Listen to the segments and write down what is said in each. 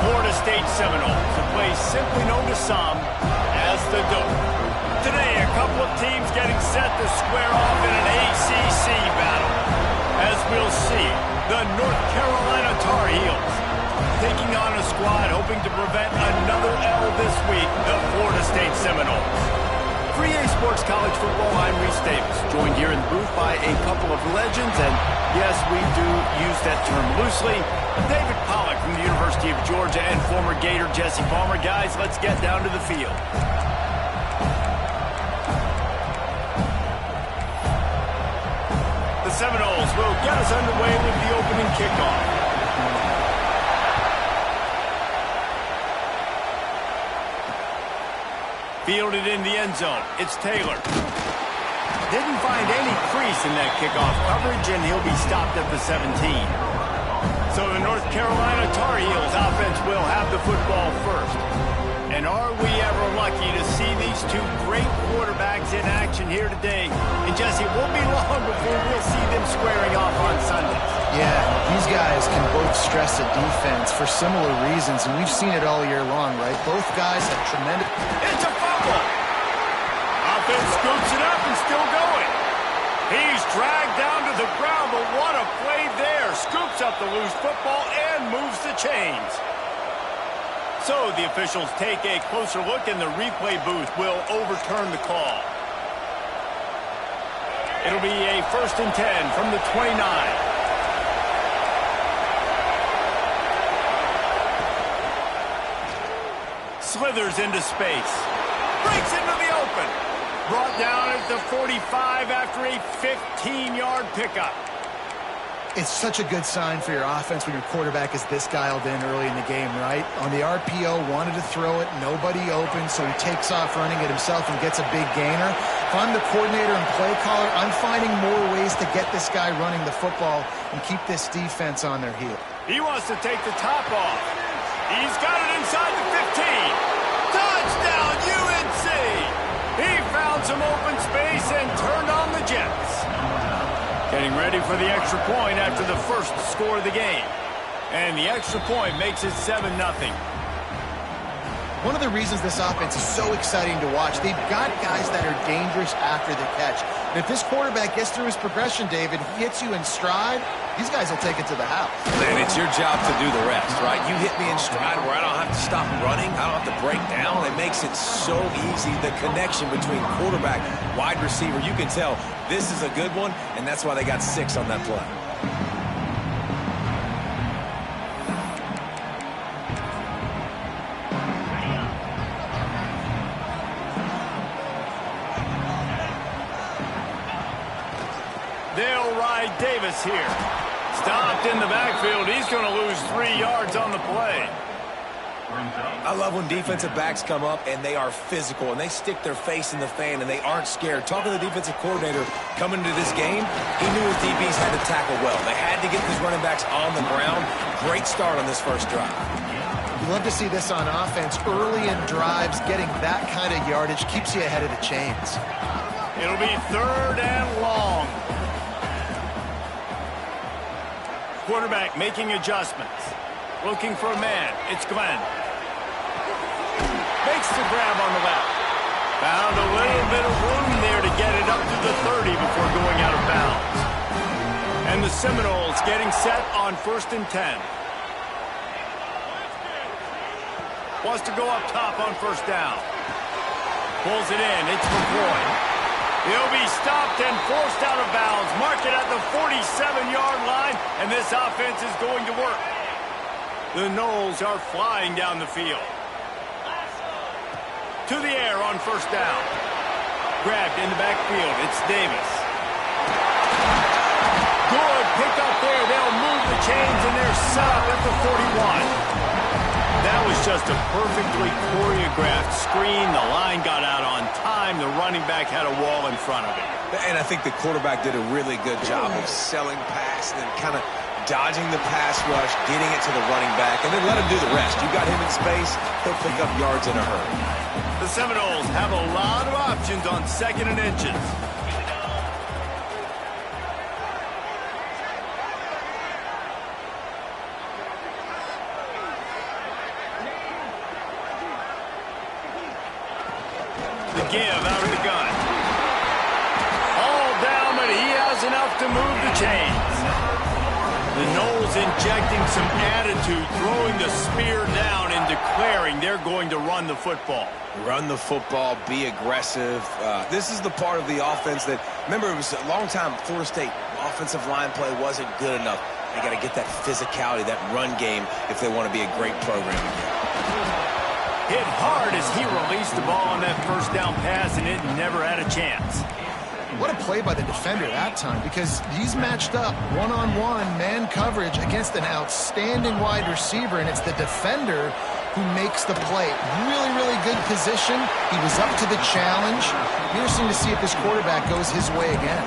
Florida State Seminoles, a place simply known to some as the Dope. Today, a couple of teams getting set to square off in an ACC battle. As we'll see, the North Carolina Tar Heels taking on a squad hoping to prevent another L this week, the Florida State Seminoles. For EA Sports College Football, I'm Reese Davis, joined here in the booth by a couple of legends, and yes, we do use that term loosely. David Pollack from the University of Georgia and former Gator Jesse Palmer. Guys, let's get down to the field. The Seminoles will get us underway with the opening kickoff. Fielded in the end zone. It's Taylor. Didn't find any crease in that kickoff coverage, and he'll be stopped at the 17. So the North Carolina Tar Heels offense will have the football first. And are we ever lucky to see these two great quarterbacks in action here today? And Jesse, it won't be long before we'll see them squaring off on Sundays. Yeah, these guys can both stress a defense for similar reasons, and we've seen it all year long, right? Both guys have tremendous... It's a fumble! Offense scoops it up and still going. He's dragged down to the ground, but what a play there. Scoops up the loose football and moves the chains. So the officials take a closer look, and the replay booth will overturn the call. It'll be a 1st and 10 from the 29. Slithers into space. Breaks into the open. Brought down at the 45 after a 15-yard pickup. It's such a good sign for your offense when your quarterback is this dialed in early in the game, right? On the RPO, wanted to throw it, nobody open, so he takes off running it himself and gets a big gainer. If I'm the coordinator and play caller, I'm finding more ways to get this guy running the football and keep this defense on their heel. He wants to take the top off. He's got it inside the 15. Touchdown, UNC! He found some open space and turned on the Jets. Getting ready for the extra point after the first score of the game. And the extra point makes it 7-0. One of the reasons this offense is so exciting to watch, they've got guys that are dangerous after the catch. And if this quarterback gets through his progression, David, he hits you in stride, these guys will take it to the house. And it's your job to do the rest, right? You hit me in stride where I don't have to stop running. I don't have to break down. It makes it so easy. The connection between quarterback, wide receiver, you can tell this is a good one, and that's why they got 6 on that play. They'll ride Davis here. Stopped in the backfield. He's going to lose 3 yards on the play. I love when defensive backs come up and they are physical and they stick their face in the fan and they aren't scared. Talking to the defensive coordinator coming into this game, he knew his DBs had to tackle well. They had to get these running backs on the ground. Great start on this first drive. You love to see this on offense. Early in drives, getting that kind of yardage keeps you ahead of the chains. It'll be 3rd and long. Quarterback making adjustments. Looking for a man. It's Glenn. Makes the grab on the left. Found a little bit of room there to get it up to the 30 before going out of bounds. And the Seminoles getting set on 1st and 10. Wants to go up top on 1st down. Pulls it in. It's McCoy. He'll be stopped and forced out of bounds. Mark it at the 47-yard line, and this offense is going to work. The Noles are flying down the field. To the air on 1st down. Grabbed in the backfield. It's Davis. Good pick up there. They'll move the chains, and they're set up at the 41. That was just a perfectly choreographed screen. The line got out on time. The running back had a wall in front of it. And I think the quarterback did a really good job of selling past and kind of dodging the pass rush, getting it to the running back, and then let him do the rest. You got him in space, he'll pick up yards in a hurry. The Seminoles have a lot of options on 2nd and inches. The give out of the gun. All down, but he has enough to move the chains. The Noles injecting some attitude, throwing the spear down and declaring they're going to run the football. Run the football, be aggressive. This is the part of the offense that, remember, it was a long time, Florida State offensive line play wasn't good enough. They got to get that physicality, that run game, if they want to be a great program again. Hit hard as he released the ball on that first down pass, and it never had a chance. What a play by the defender that time, because he's matched up one-on-one man coverage against an outstanding wide receiver, and it's the defender who makes the play. Really, really good position. He was up to the challenge. Interesting to see if his quarterback goes his way again.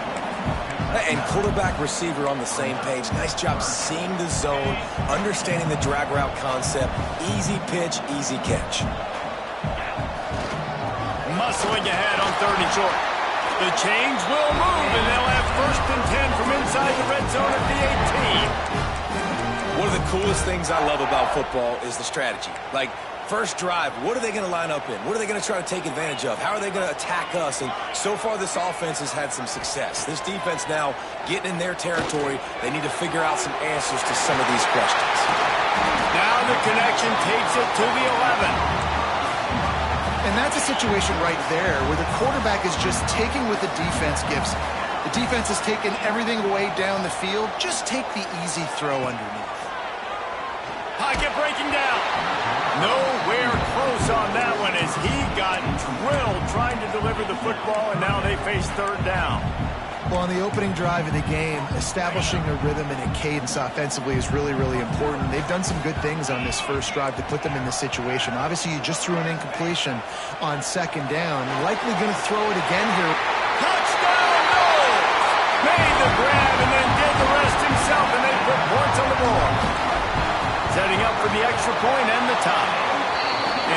And quarterback receiver on the same page. Nice job seeing the zone, understanding the drag route concept. Easy pitch, easy catch. Muscling ahead on 3rd and short. The chains will move, and they'll have 1st and 10 from inside the red zone at the 18. One of the coolest things I love about football is the strategy. Like, first drive, what are they going to line up in? What are they going to try to take advantage of? How are they going to attack us? And so far, this offense has had some success. This defense now getting in their territory. They need to figure out some answers to some of these questions. Now the connection takes it to the 11. And that's a situation right there where the quarterback is just taking what the defense gives him. The defense has taken everything away down the field. Just take the easy throw underneath. Pocket breaking down. Nowhere close on that one as he got drilled trying to deliver the football, and now they face 3rd down. Well, on the opening drive of the game, establishing a rhythm and a cadence offensively is really, really important. They've done some good things on this first drive to put them in this situation. Obviously, you just threw an incompletion on 2nd down. You're likely going to throw it again here. Touchdown, Noles! Made the grab and then did the rest himself, and they put points on the board. Setting up for the extra point and the tie.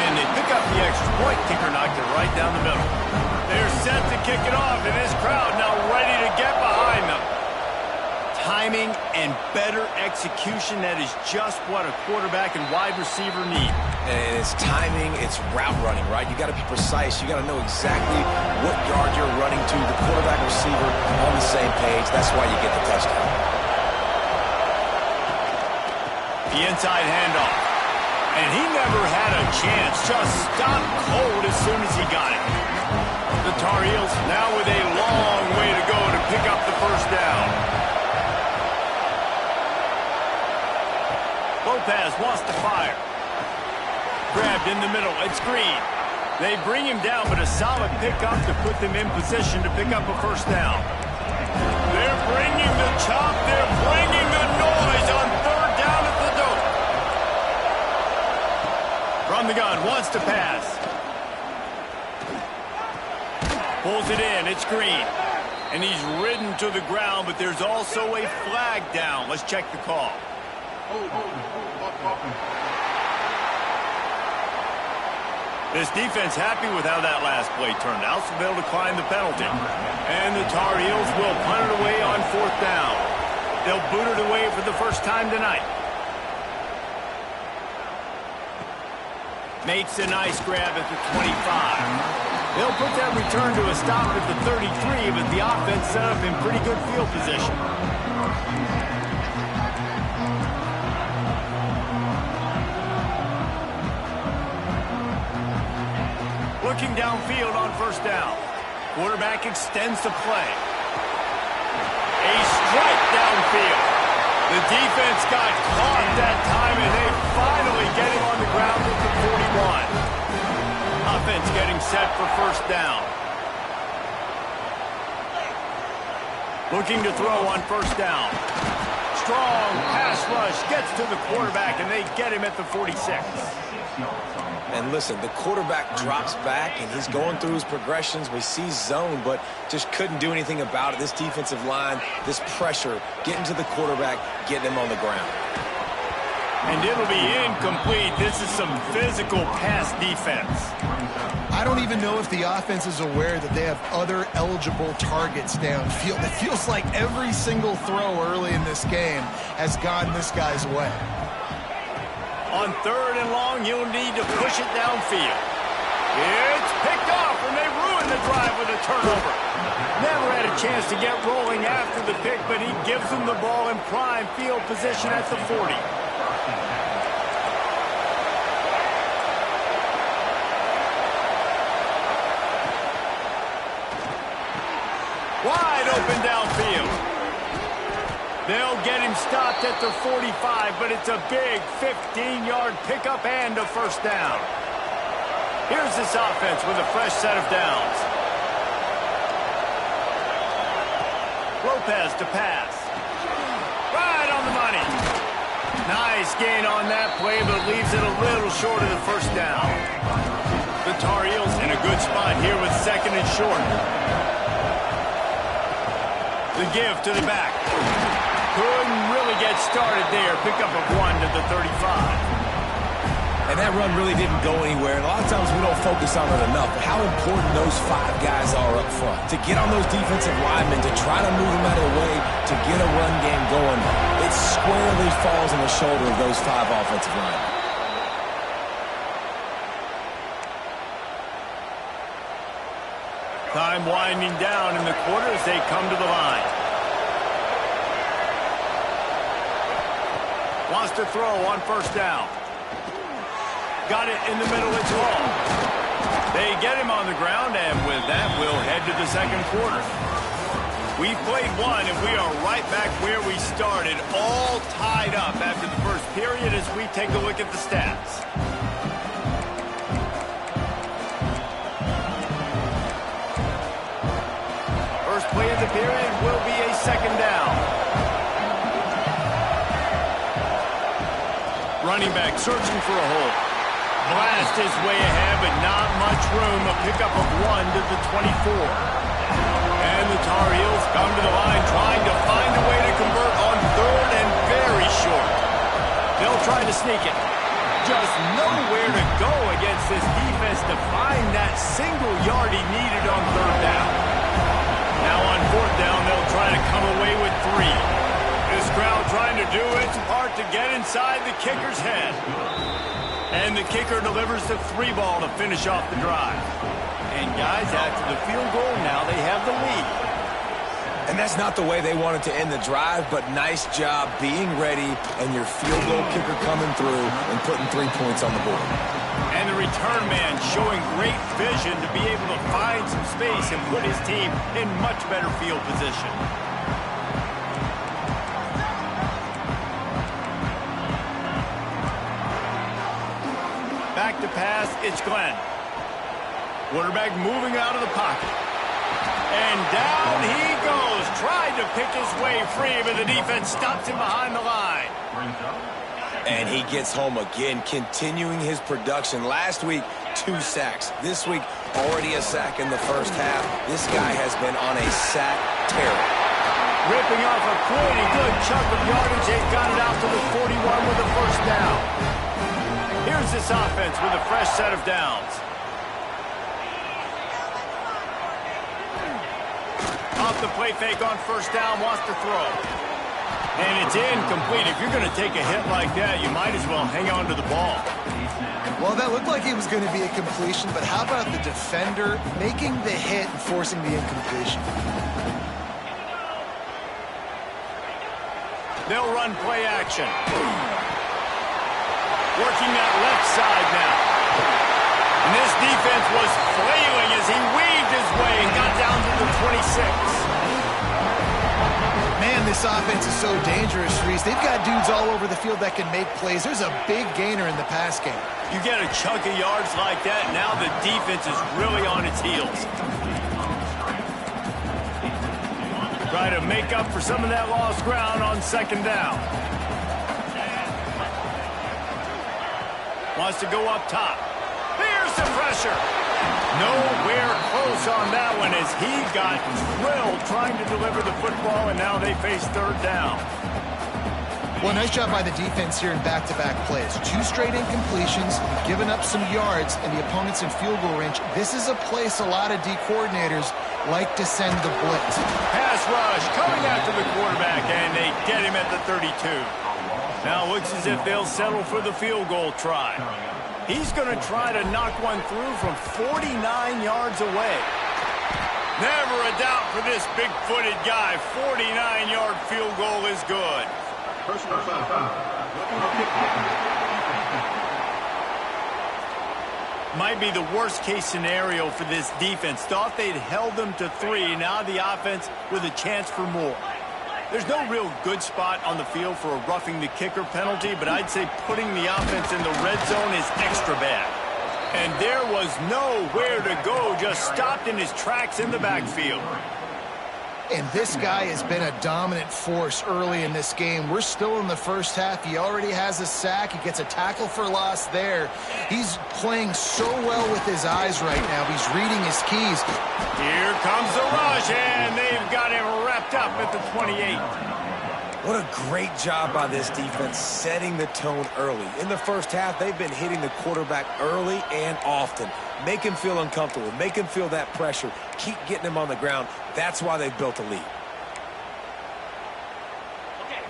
And they pick up the extra point. Kicker knocked it right down the middle. They're set to kick it off, and this crowd now ready to get behind them. Timing and better execution, that is just what a quarterback and wide receiver need. And it's timing, it's route running, right? You got to be precise. You got to know exactly what yard you're running to. The quarterback receiver on the same page. That's why you get the touchdown. The inside handoff. And he never had a chance. Just stopped cold as soon as he got it. The Tar Heels now with a long way to go to pick up the 1st down. Lopez wants to fire. Grabbed in the middle. It's Green. They bring him down, but a solid pickup to put them in position to pick up a 1st down. They're bringing the chop. They're bringing the noise on 3rd down at the dope. From the gun, wants to pass. Pulls it in, it's Green. And he's ridden to the ground, but there's also a flag down. Let's check the call. This defense happy with how that last play turned out, so they'll decline the penalty. And the Tar Heels will punt it away on 4th down. They'll boot it away for the first time tonight. Makes a nice grab at the 25. They'll put that return to a stop at the 33, but the offense set up in pretty good field position. Looking downfield on 1st down. Quarterback extends the play. A strike downfield. The defense got caught that time, and they finally get him on the ground at the 41. Offense getting set for 1st down. Looking to throw on 1st down. Strong pass rush gets to the quarterback, and they get him at the 46. And listen, the quarterback drops back, and he's going through his progressions. We see zone, but just couldn't do anything about it. This defensive line, this pressure, getting to the quarterback, getting him on the ground. And it'll be incomplete. This is some physical pass defense. I don't even know if the offense is aware that they have other eligible targets downfield. It feels like every single throw early in this game has gone this guy's way. On 3rd and long, you'll need to push it downfield. It's picked off, and they root drive with a turnover. Never had a chance to get rolling after the pick, but he gives them the ball in prime field position at the 40. Wide open downfield. They'll get him stopped at the 45, but it's a big 15-yard pickup and a first down. Here's this offense with a fresh set of downs. Lopez to pass. Right on the money. Nice gain on that play, but leaves it a little short of the first down. The Tar Heels in a good spot here with second and short. The give to the back. Couldn't really get started there. Pickup of 1 to the 35. And that run really didn't go anywhere. And a lot of times we don't focus on it enough. But how important those 5 guys are up front. To get on those defensive linemen, to try to move them out of the way, to get a run game going. It squarely falls on the shoulder of those 5 offensive linemen. Time winding down in the quarter as they come to the line. Wants to throw on first down. Got it in the middle, it's long. They get him on the ground, and with that, we'll head to the second quarter. We've played one, and we are right back where we started, all tied up after the first period as we take a look at the stats. First play of the period will be a second down. Running back searching for a hole. Blast his way ahead, but not much room. A pickup of 1 to the 24. And the Tar Heels come to the line trying to find a way to convert on third and very short. They'll try to sneak it. Just nowhere to go against this defense to find that single yard he needed on third down. Now on fourth down, they'll try to come away with 3. This crowd trying to do its part to get inside the kicker's head. And the kicker delivers the 3 ball to finish off the drive. And guys, after the field goal, now they have the lead. And that's not the way they wanted to end the drive, but nice job being ready and your field goal kicker coming through and putting 3 points on the board. And the return man showing great vision to be able to find some space and put his team in much better field position. Back to pass, it's Glenn. Quarterback moving out of the pocket. And down he goes. Tried to pick his way free, but the defense stops him behind the line. And he gets home again, continuing his production. Last week, 2 sacks. This week, already a sack in the first half. This guy has been on a sack tear. Ripping off a pretty good chunk of yardage. They've got it out to the 41 with a first down. Here's this offense with a fresh set of downs. Off the play fake on first down, wants to throw. And it's incomplete. If you're going to take a hit like that, you might as well hang on to the ball. Well, that looked like it was going to be a completion, but how about the defender making the hit and forcing the incompletion? They'll run play action. Working that left side now. And this defense was flailing as he weaved his way and got down to the 26. Man, this offense is so dangerous, Reese. They've got dudes all over the field that can make plays. There's a big gainer in the pass game. You get a chunk of yards like that, now the defense is really on its heels. Try to make up for some of that lost ground on second down. Wants to go up top. Here's the pressure. Nowhere close on that one as he got drilled trying to deliver the football, and now they face third down. Well, nice job by the defense here in back-to-back plays. 2 straight incompletions, giving up some yards, and the opponent's in field goal range. This is a place a lot of D coordinators like to send the blitz. Pass rush coming after the quarterback, and they get him at the 32. Now looks as if they'll settle for the field goal try. He's going to try to knock one through from 49 yards away. Never a doubt for this big-footed guy. 49-yard field goal is good. Personal foul. Might be the worst-case scenario for this defense. Thought they'd held them to 3. Now the offense with a chance for more. There's no real good spot on the field for a roughing the kicker penalty, but I'd say putting the offense in the red zone is extra bad. And there was nowhere to go, just stopped in his tracks in the backfield. And this guy has been a dominant force early in this game. We're still in the first half. He already has a sack. He gets a tackle for loss there. He's playing so well with his eyes right now. He's reading his keys. Here comes the rush, and they've got him wrapped up at the 28. What a great job by this defense setting the tone early. In the first half, they've been hitting the quarterback early and often. Make him feel uncomfortable. Make him feel that pressure. Keep getting him on the ground. That's why they've built a lead.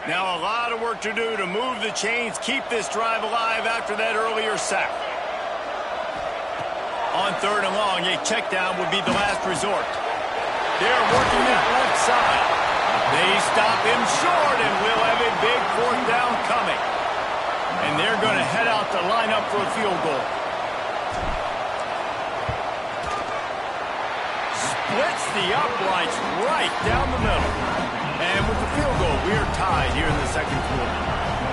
Now a lot of work to do to move the chains, keep this drive alive after that earlier sack. On 3rd and long, a check down would be the last resort. They're working that left side. They stop him short, and we'll have a big 4th down coming. And they're going to head out to line up for a field goal. Splits the uprights right down the middle. And with the field goal, we are tied here in the second quarter.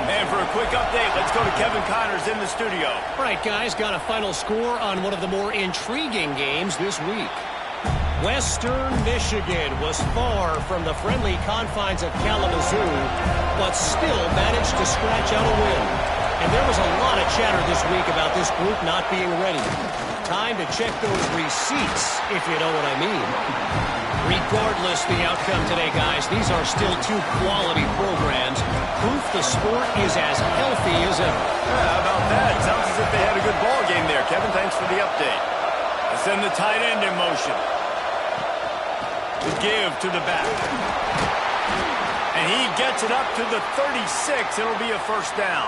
And for a quick update, let's go to Kevin Connors in the studio. All right, guys, got a final score on one of the more intriguing games this week. Western Michigan was far from the friendly confines of Kalamazoo, but still managed to scratch out a win. And there was a lot of chatter this week about this group not being ready. Time to check those receipts, if you know what I mean. Regardless the outcome today, guys, these are still 2 quality programs. Proof the sport is as healthy as ever. Yeah, how about that? Sounds as if they had a good ball game there. Kevin, thanks for the update. Let's send the tight end in motion. The give to the back. And he gets it up to the 36. It'll be a 1st down.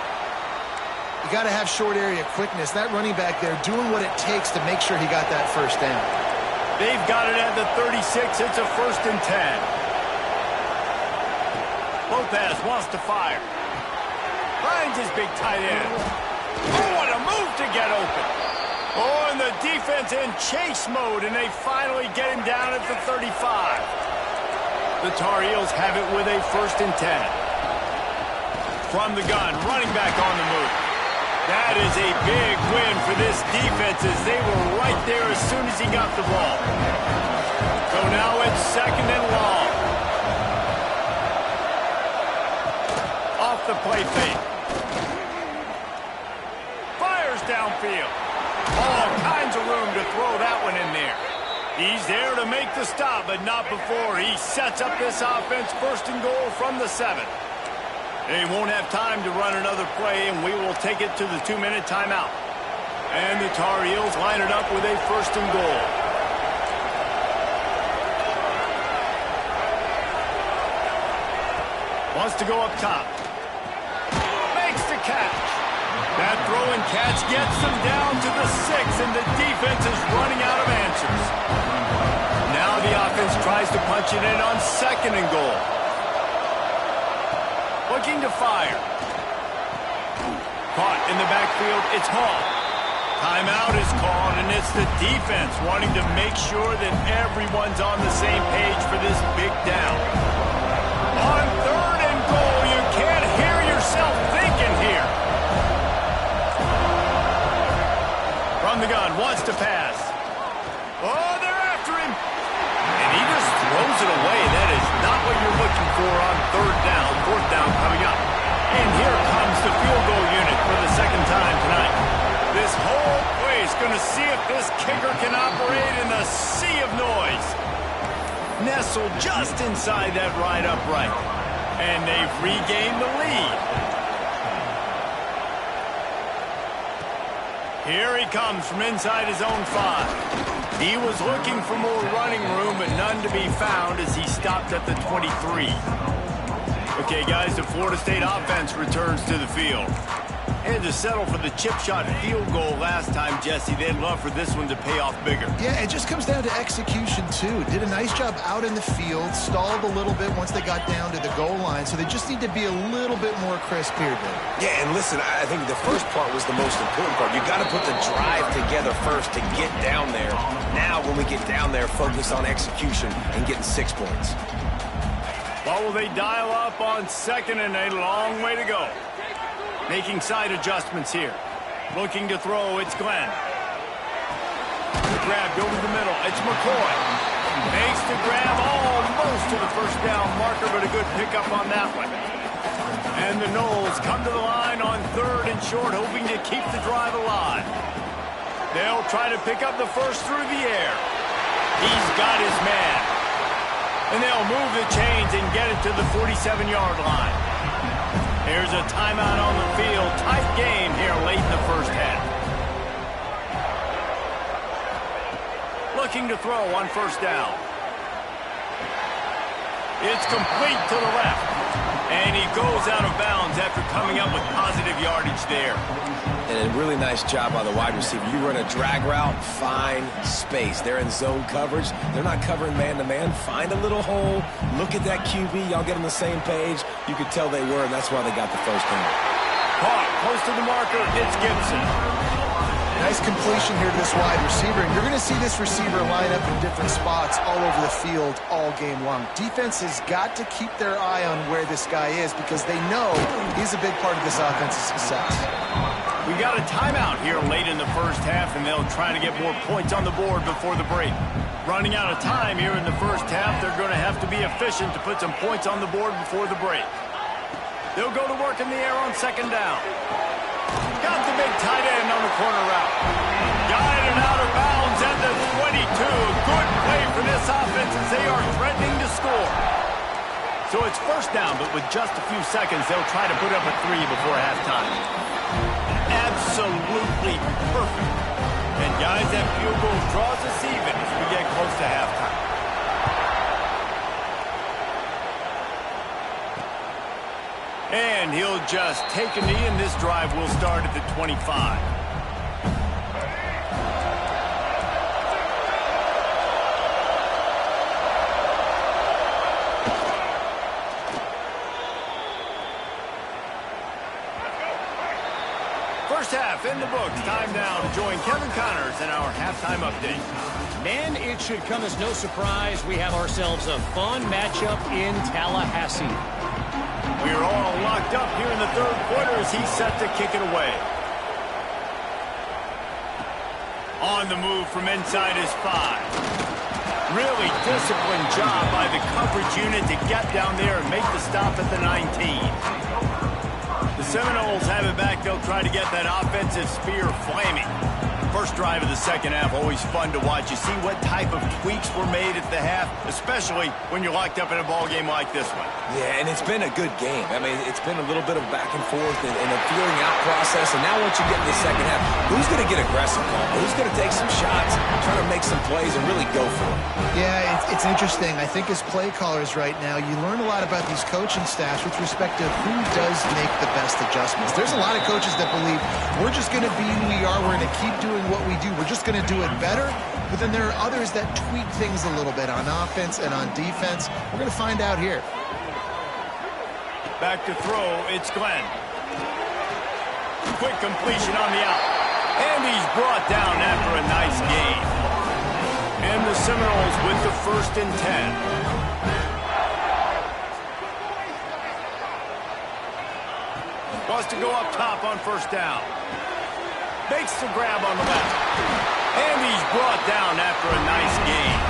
You got to have short area quickness. That running back there doing what it takes to make sure he got that 1st down. They've got it at the 36. It's a 1st and 10. Lopez wants to fire. Finds his big tight end. Oh, what a move to get open. Oh, and the defense in chase mode, and they finally get him down at the 35. The Tar Heels have it with a 1st and 10. From the gun, running back on the move. That is a big win for this defense as they were right there as soon as he got the ball. So now it's 2nd and long. Off the play fake. Fires downfield. All kinds of room to throw that one in there. He's there to make the stop, but not before. He sets up this offense 1st and goal from the 7. They won't have time to run another play, and we will take it to the 2-minute timeout. And the Tar Heels line it up with a 1st and goal. Wants to go up top. Makes the catch. That throw and catch gets them down to the 6, and the defense is running out of answers. Now the offense tries to punch it in on 2nd and goal. Looking to fire. Caught in the backfield, it's Hall. Timeout is called, and it's the defense wanting to make sure that everyone's on the same page for this big down. On 3rd and goal, you can't hear yourself thinking here. From the gun, wants to pass. Oh, they're after him. And he just throws it away. That is not what you're looking for on 3rd down. 4th down coming up. And here comes the field goal unit for the 2nd time tonight. This whole place going to see if this kicker can operate in the sea of noise. Nestled just inside that right upright. And they've regained the lead. Here he comes from inside his own 5. He was looking for more running room, but none to be found as he stopped at the 23. Okay, guys, the Florida State offense returns to the field. had to settle for the chip shot field goal last time, Jesse. They'd love for this one to pay off bigger. Yeah, it just comes down to execution, too. Did a nice job out in the field, stalled a little bit once they got down to the goal line, so they just need to be a little bit more crisp here, Dave. Yeah, and listen, I think the first part was the most important part. You got to put the drive together first to get down there. Now, when we get down there, focus on execution and getting 6 points. Well, will they dial up on second and a long way to go? Making side adjustments here. Looking to throw, it's Glenn. Grabbed over the middle, it's McCoy. Makes the grab almost to the first down marker, but a good pickup on that one. And the Knowles come to the line on third and short, hoping to keep the drive alive. They'll try to pick up the first through the air. He's got his man. And they'll move the chains and get it to the 47-yard line. Here's a timeout on the field. Tight game here late in the first half. Looking to throw on first down. It's complete to the left. And he goes out of bounds after coming up with positive yardage there. And a really nice job by the wide receiver. You run a drag route, find space. They're in zone coverage. They're not covering man-to-man. Find a little hole. Look at that QB. Y'all get on the same page. You could tell they were, and that's why they got the first down. Caught close to the marker. It's Gibson. Nice completion here to this wide receiver, and you're going to see this receiver line up in different spots all over the field all game long. Defense has got to keep their eye on where this guy is because they know he's a big part of this offense's success. We got a timeout here late in the first half, and they'll try to get more points on the board before the break. Running out of time here in the first half, they're going to have to be efficient to put some points on the board before the break. They'll go to work in the air on second down. Got the big tight end on the corner route. Guided out of bounds at the 22. Good play for this offense as they are threatening to score. So it's first down, but with just a few seconds, they'll try to put up a 3 before halftime. Absolutely perfect. And guys, that field goal draws us even as we get close to halftime. And he'll just take a knee, and this drive will start at the 25. First half in the books. Time now to join Kevin Connors in our halftime update. Man, it should come as no surprise we have ourselves a fun matchup in Tallahassee. We're all locked up here in the third quarter as he's set to kick it away. On the move from inside his 5. Really disciplined job by the coverage unit to get down there and make the stop at the 19. The Seminoles have it back. They'll try to get that offensive spear flaming. First drive of the second half, always fun to watch. You see what type of tweaks were made at the half, especially when you're locked up in a ball game like this one. Yeah, and it's been a good game. I mean, it's been a little bit of back and forth and a feeling out process. And now once you get in the second half, who's going to get aggressive, Paul? Who's going to take some shots, try to make some plays, and really go for it? Yeah, it's interesting. I think as play callers right now, you learn a lot about these coaching staffs with respect to who does make the best adjustments. There's a lot of coaches that believe we're just going to be who we are. We're going to keep doing what we do. We're just going to do it better. But then there are others that tweak things a little bit on offense and on defense. We're going to find out here. Back to throw, it's Glenn. Quick completion on the out. And he's brought down after a nice gain. And the Seminoles with the 1st and 10. Wants to go up top on first down. Makes the grab on the left. And he's brought down after a nice gain.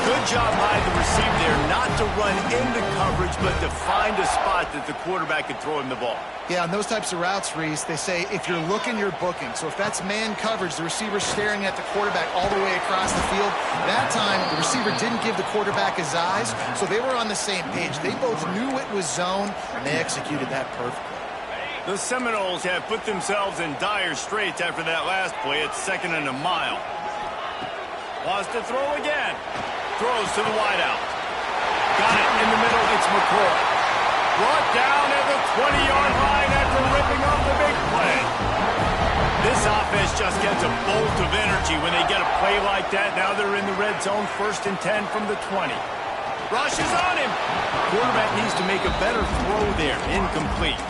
Good job by the receiver there not to run into coverage, but to find a spot that the quarterback could throw him the ball. Yeah, on those types of routes, Reese, they say if you're looking, you're booking. So if that's man coverage, the receiver's staring at the quarterback all the way across the field. That time, the receiver didn't give the quarterback his eyes, so they were on the same page. They both knew it was zone, and they executed that perfectly. The Seminoles have put themselves in dire straits after that last play. It's 2nd and a mile. Wants to throw again. Throws to the wideout. Got it in the middle. It's McCoy. Brought down at the 20-yard line at after ripping off the big play. This offense just gets a bolt of energy when they get a play like that. Now they're in the red zone, 1st and 10 from the 20. Rushes on him. Quarterback needs to make a better throw there. Incomplete.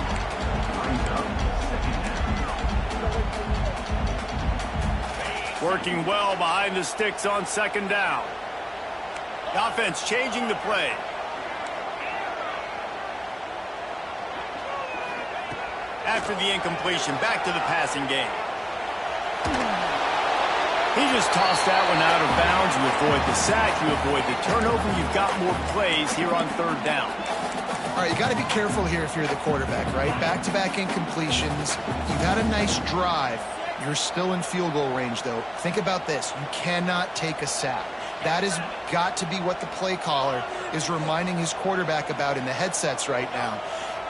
Working well behind the sticks on 2nd down. The offense changing the play. After the incompletion, back to the passing game. He just tossed that one out of bounds. You avoid the sack, you avoid the turnover. You've got more plays here on 3rd down. All right, you got to be careful here if you're the quarterback, right? Back-to-back incompletions. You've had a nice drive. You're still in field goal range, though. Think about this. You cannot take a sack. That has got to be what the play caller is reminding his quarterback about in the headsets right now.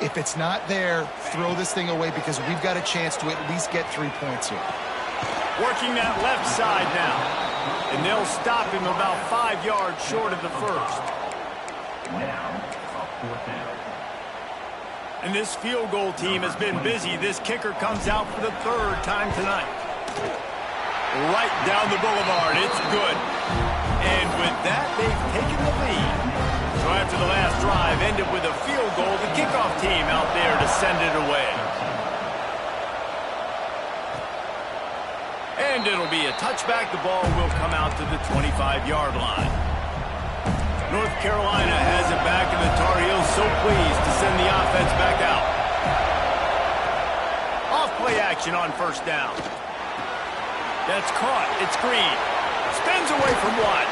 If it's not there, throw this thing away because we've got a chance to at least get 3 points here. Working that left side now. And they'll stop him about 5 yards short of the 1st. And this field goal team has been busy. This kicker comes out for the 3rd time tonight. Right down the boulevard. It's good. And with that, they've taken the lead. So after the last drive ended with a field goal, the kickoff team out there to send it away. And it'll be a touchback. The ball will come out to the 25-yard line. North Carolina has it back, and the Tar Heels so pleased to send the offense back out. Off play action on 1st down. That's caught. It's Green. Spins away from one.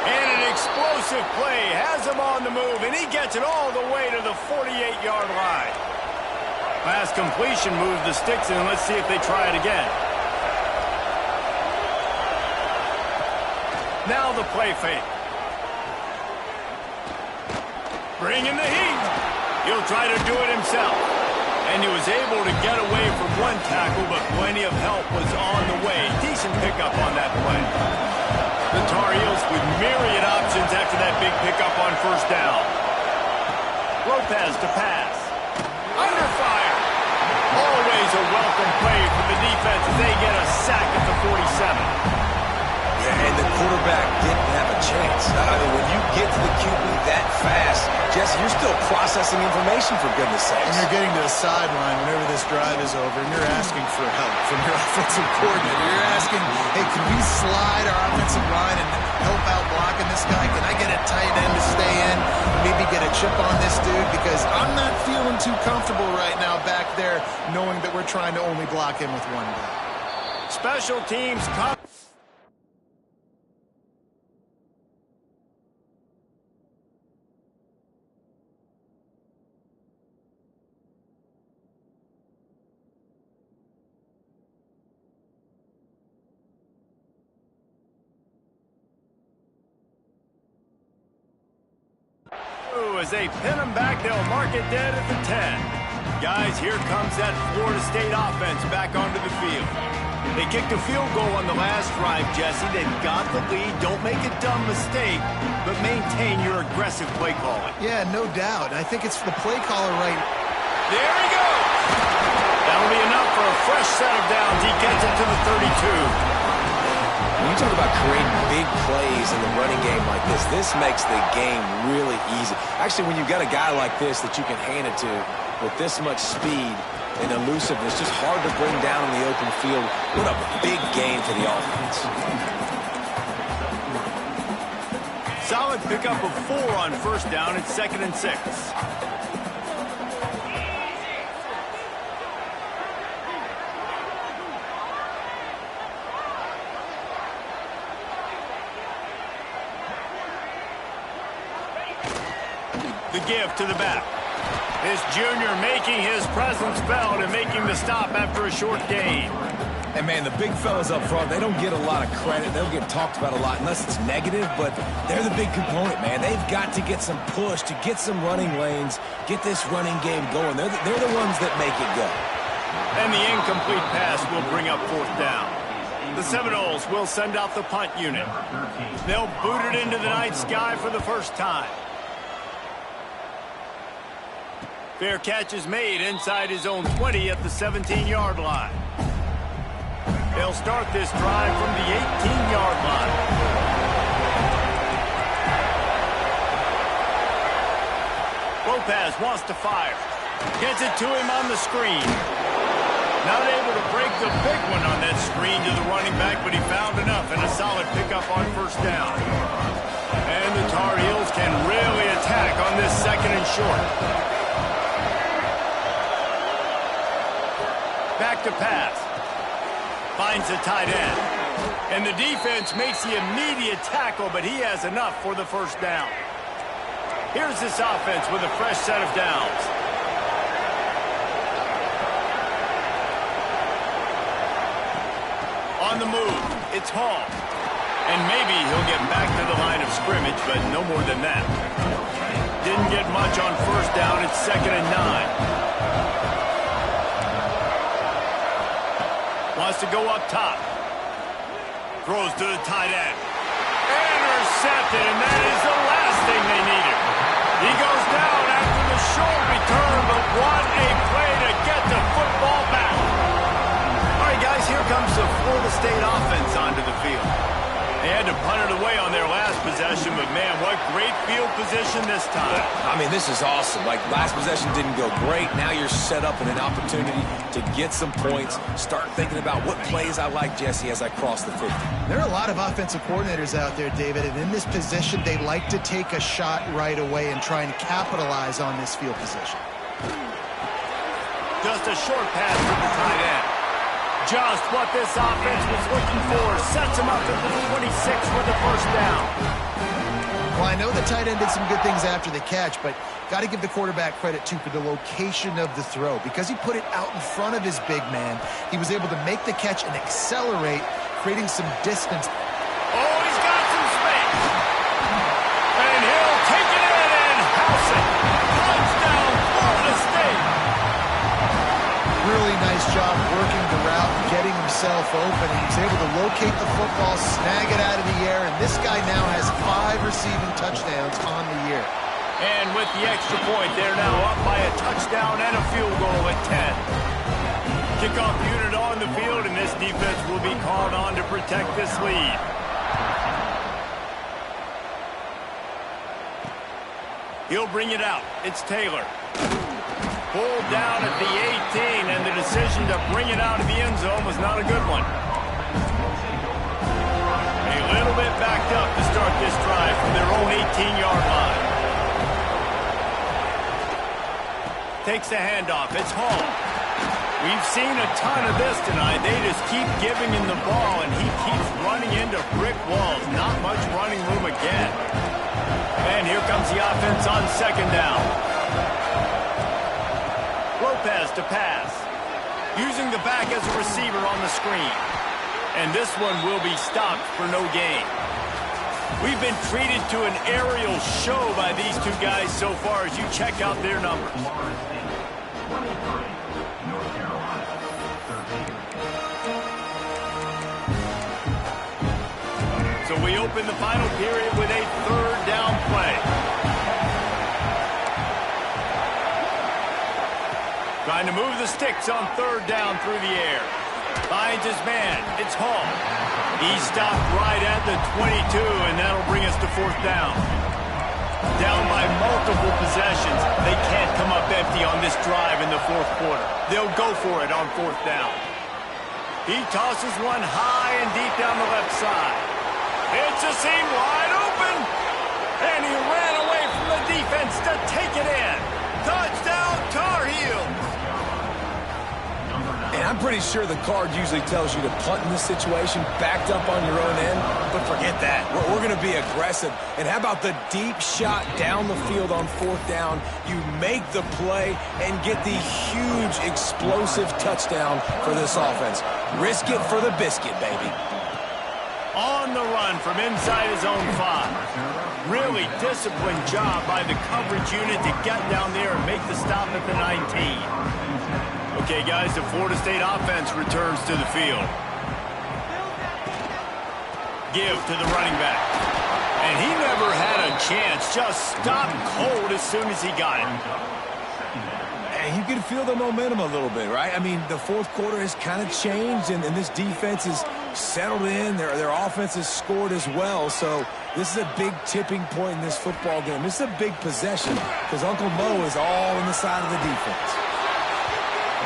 And an explosive play has him on the move, and he gets it all the way to the 48-yard line. Pass completion moved the sticks, and let's see if they try it again. Now the play fake. Bringing the heat. He'll try to do it himself. And he was able to get away from one tackle, but plenty of help was on the way. Decent pickup on that play. The Tar Heels with myriad options after that big pickup on 1st down. Lopez to pass. Under fire. Always a welcome play for the defense as they get a sack at the 47. And the quarterback didn't have a chance. I mean, when you get to the QB that fast, Jesse, you're still processing information, for goodness sakes. And you're getting to the sideline whenever this drive is over, and you're asking for help from your offensive coordinator. You're asking, hey, can we slide our offensive line and help out blocking this guy? Can I get a tight end to stay in? Maybe get a chip on this dude? Because I'm not feeling too comfortable right now back there knowing that we're trying to only block him with one guy. Special teams come. As they pin him back, they'll mark it dead at the 10. Guys, here comes that Florida State offense back onto the field. They kicked a field goal on the last drive, Jesse. They've got the lead. Don't make a dumb mistake, but maintain your aggressive play calling. Yeah, no doubt. I think it's the play caller right. There he goes. That'll be enough for a fresh set of downs. He gets it to the 32. When you talk about creating big plays in the running game like this makes the game really easy. Actually, when you've got a guy like this that you can hand it to with this much speed and elusiveness, just hard to bring down in the open field. What a big game for the offense. Solid pickup of 4 on 1st down. It's 2nd and 6. The give to the back. This junior making his presence felt and making the stop after a short gain. And, man, the big fellas up front, they don't get a lot of credit. They don't get talked about a lot unless it's negative, but they're the big component, man. They've got to get some push, to get some running lanes, get this running game going. They're the ones that make it go. And the incomplete pass will bring up 4th down. The Seminoles will send out the punt unit. They'll boot it into the night sky for the first time. Fair catch is made inside his own 20 at the 17-yard line. They'll start this drive from the 18-yard line. Lopez wants to fire. Gets it to him on the screen. Not able to break the big one on that screen to the running back, but he found enough and a solid pickup on first down. And the Tar Heels can really attack on this second and short. Back to pass. Finds the tight end. And the defense makes the immediate tackle, but he has enough for the first down. Here's this offense with a fresh set of downs. On the move, it's Hall. And maybe he'll get back to the line of scrimmage, but no more than that. Didn't get much on first down. It's 2nd and 9. Wants to go up top. Throws to the tight end. Intercepted, and that is the last thing they needed. He goes down after the short return, but what a play to get the football back. All right, guys, here comes the Florida State offense onto the field. They had to punt it away on their last possession, but, man, what great field position this time. I mean, this is awesome. Like, last possession didn't go great. Now you're set up in an opportunity to get some points. Start thinking about what plays I like, Jesse, as I cross the 50. There are a lot of offensive coordinators out there, David, and in this position, they like to take a shot right away and try and capitalize on this field position. Just a short pass to the tight end. Just what this offense was looking for. Sets him up at the 26 for the first down. Well, I know the tight end did some good things after the catch, but got to give the quarterback credit, too, for the location of the throw. Because he put it out in front of his big man, he was able to make the catch and accelerate, creating some distance. Oh, he's got some space. And he'll take it in and house it. Touchdown, Florida State. Really nice job working the route and getting himself open. He was able to locate the football, snag it out of the air, and this guy now has 5 receiving touchdowns on the year. And with the extra point, they're now up by a touchdown and a field goal at 10. Kickoff unit on the field, and this defense will be called on to protect this lead. He'll bring it out. It's Taylor. Pulled down at the 18, and the decision to bring it out of the end zone was not a good one. A little bit backed up to start this drive from their own 18-yard line. Takes the handoff. It's Hall. We've seen a ton of this tonight. They just keep giving him the ball, and he keeps running into brick walls. Not much running room again. And here comes the offense on second down. Lopez to pass. Using the back as a receiver on the screen. And this one will be stopped for no gain. We've been treated to an aerial show by these two guys so far as you check out their numbers. So we open the final period with a third down play. Trying to move the sticks on third down through the air. Finds his man. It's Hall. He stopped right at the 22, and that'll bring us to fourth down. Down by multiple possessions. They can't come up empty on this drive in the fourth quarter. They'll go for it on fourth down. He tosses one high and deep down the left side. It's a seam wide open. And he ran away from the defense to take it in. Touchdown, Tar Heels. And I'm pretty sure the card usually tells you to punt in this situation, backed up on your own end. But forget that. We're going to be aggressive. And how about the deep shot down the field on fourth down? You make the play and get the huge explosive touchdown for this offense. Risk it for the biscuit, baby. On the run from inside his own 5. Really disciplined job by the coverage unit to get down there and make the stop at the 19. Okay, guys, the Florida State offense returns to the field. Give to the running back. And he never had a chance. Just stopped cold as soon as he got it. And you can feel the momentum a little bit, right? I mean, the fourth quarter has kind of changed, and this defense is settled in. Their offense has scored as well. So this is a big tipping point in this football game. This is a big possession because Uncle Mo is all on the side of the defense.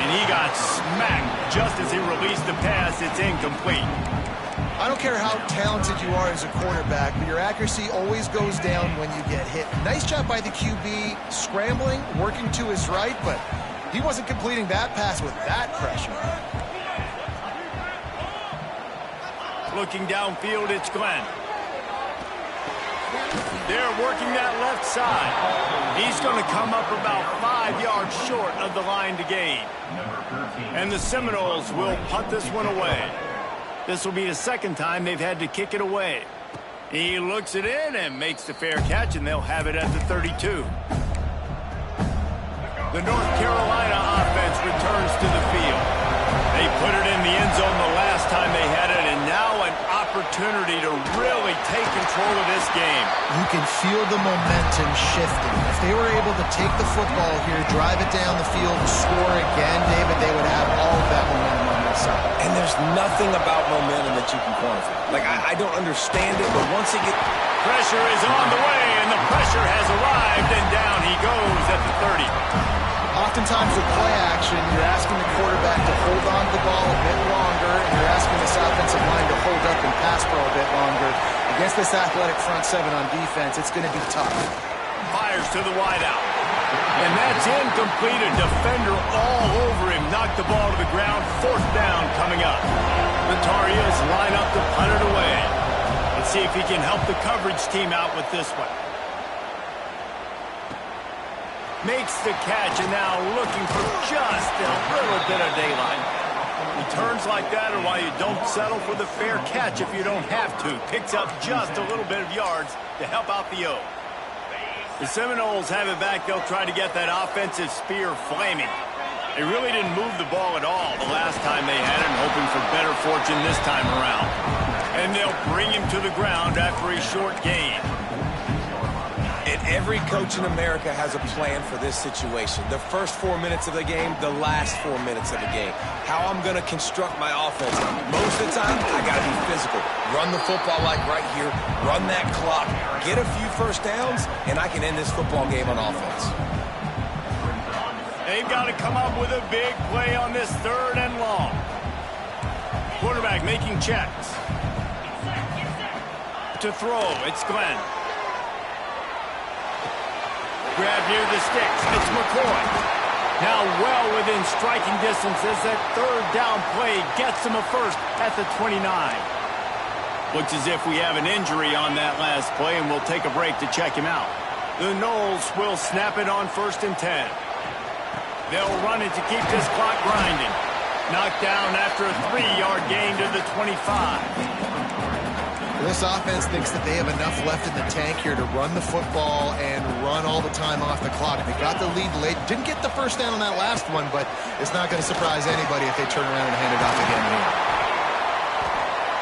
And he got smacked just as he released the pass. It's incomplete. I don't care how talented you are as a quarterback, but your accuracy always goes down when you get hit. Nice job by the QB scrambling, working to his right, but he wasn't completing that pass with that pressure. Looking downfield, it's Glenn. They're working that left side. He's going to come up about 5 yards short of the line to gain. And the Seminoles will punt this one away. This will be the second time they've had to kick it away. He looks it in and makes the fair catch, and they'll have it at the 32. The North Carolina offense returns to the field. They put it in the end zone the last time they had it, and now an opportunity to really take control of this game. You can feel the momentum shifting. If they were able to take the football here, drive it down the field, and score again, David, they would have all of that momentum on their side. And there's nothing about momentum that you can quantify. Like, I don't understand it, but once it gets... Pressure is on the way, and the pressure has arrived, and down he goes at the 30. Oftentimes with play action, you're asking the quarterback to hold on to the ball a bit longer, and you're asking this offensive line to hold up and pass pro a bit longer. Against this athletic front seven on defense, it's going to be tough. Fires to the wideout. And that's incomplete. A defender all over him. Knocked the ball to the ground. Fourth down coming up. The Tar Heels line up to punt it away. Let's see if he can help the coverage team out with this one. Makes the catch, and now looking for just a little bit of daylight. Returns like that are why you don't settle for the fair catch if you don't have to. Picks up just a little bit of yards to help out the O. The Seminoles have it back. They'll try to get that offensive spear flaming. They really didn't move the ball at all the last time they had it, hoping for better fortune this time around. And they'll bring him to the ground after a short gain. And every coach in America has a plan for this situation. The first 4 minutes of the game, the last 4 minutes of the game. How I'm going to construct my offense. Most of the time, I got to be physical. Run the football like right here. Run that clock. Get a few first downs, and I can end this football game on offense. They've got to come up with a big play on this third and long. Quarterback making checks. To throw, it's Glenn. Grab near the sticks. It's McCoy. Now well within striking distance as that third down play gets him a first at the 29. Looks as if we have an injury on that last play, and we'll take a break to check him out. The Noles will snap it on 1st and 10. They'll run it to keep this clock grinding. Knocked down after a 3-yard gain to the 25. This offense thinks that they have enough left in the tank here to run the football and run all the time off the clock. They got the lead late. Didn't get the first down on that last one, but it's not going to surprise anybody if they turn around and hand it off again here.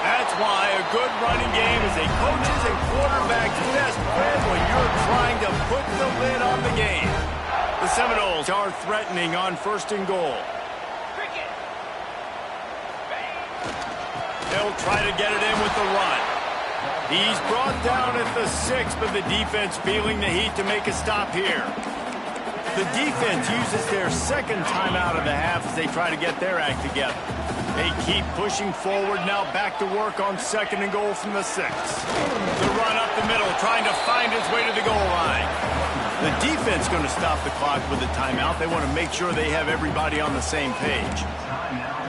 That's why a good running game is a coach's and quarterback's best friend when you're trying to put the lid on the game. The Seminoles are threatening on 1st and goal. They'll try to get it in with the run. He's brought down at the 6, but the defense feeling the heat to make a stop here. The defense uses their second timeout of the half as they try to get their act together. They keep pushing forward, now back to work on 2nd and goal from the 6. The run up the middle, trying to find his way to the goal line. The defense going to stop the clock with a timeout. They want to make sure they have everybody on the same page.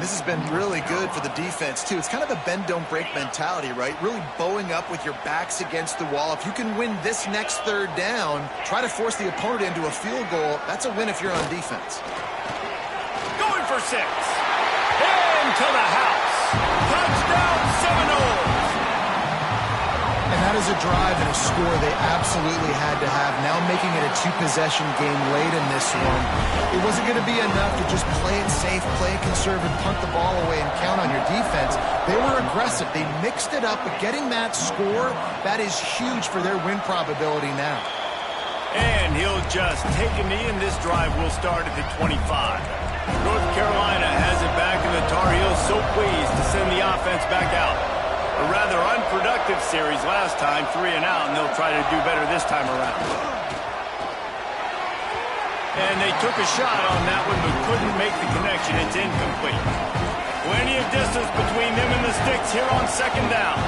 This has been really good for the defense, too. It's kind of a bend-don't-break mentality, right? Really bowing up with your backs against the wall. If you can win this next third down, try to force the opponent into a field goal. That's a win if you're on defense. Going for 6. Into the house. Touchdown, Seminoles. And that is a drive and a score they absolutely had to have. Now making it a 2-possession game late in this one. It wasn't going to be enough to just play it safe, play it conservative, punt the ball away, and count on your defense. They were aggressive. They mixed it up, but getting that score, that is huge for their win probability now. And he'll just take a knee, and this drive will start at the 25. North Carolina has it back, and the Tar Heels so pleased to send the offense back out. A rather unproductive series last time, 3 and out, and they'll try to do better this time around. And they took a shot on that one, but couldn't make the connection. It's incomplete. Plenty of distance between them and the sticks here on second down.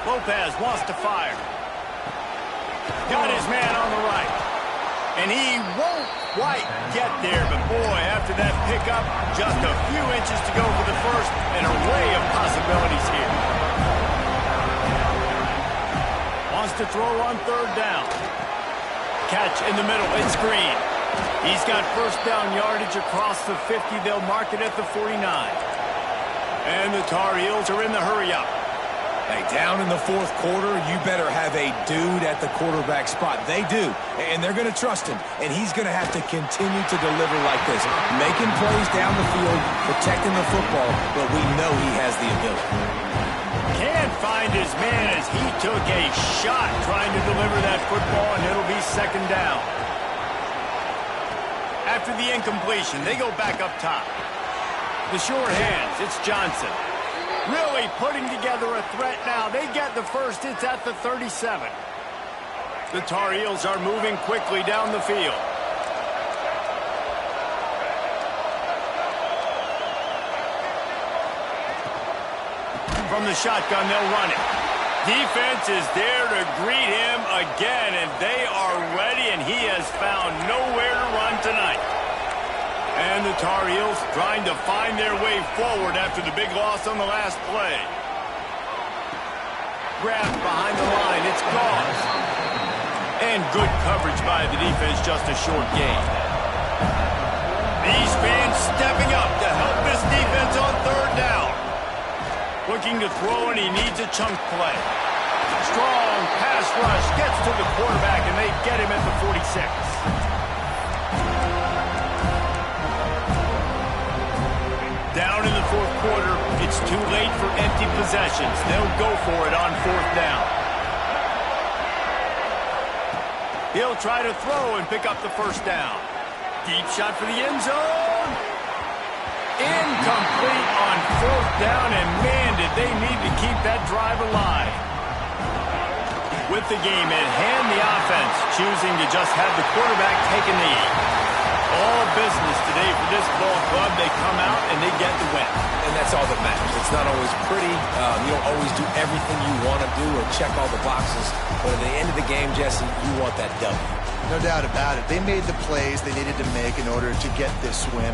Lopez wants to fire. Got his man on the right. And he won't quite get there, but boy, after that pickup, just a few inches to go for the first, an array of possibilities here. Wants to throw on third down. Catch in the middle, it's Green. He's got first down yardage across the 50. They'll mark it at the 49. And the Tar Heels are in the hurry-up. Hey, down in the fourth quarter, you better have a dude at the quarterback spot. They do, and they're going to trust him, and he's going to have to continue to deliver like this, making plays down the field, protecting the football, but we know he has the ability. Can't find his man as he took a shot trying to deliver that football, and it'll be second down. After the incompletion, they go back up top. The short hands, it's Johnson. Really putting together a threat now. They get the first. It's at the 37. The Tar Heels are moving quickly down the field. From the shotgun, they'll run it. Defense is there to greet him again, and they are ready, and he has found nowhere to run tonight. And the Tar Heels trying to find their way forward after the big loss on the last play. Grabbed behind the line, it's Gauze. And good coverage by the defense, just a short gain. These fans stepping up to help this defense on third down. Looking to throw, and he needs a chunk play. Strong pass rush, gets to the quarterback, and they get him at the 46. Down in the fourth quarter, it's too late for empty possessions. They'll go for it on fourth down. He'll try to throw and pick up the first down. Deep shot for the end zone. Incomplete on fourth down, and man, did they need to keep that drive alive. With the game at hand, the offense choosing to just have the quarterback take a knee. All business today for this ball club. They come out and they get the win. And that's all that matters. It's not always pretty. You don't always do everything you want to do or check all the boxes. But at the end of the game, Jesse, you want that W. No doubt about it. They made the plays they needed to make in order to get this win.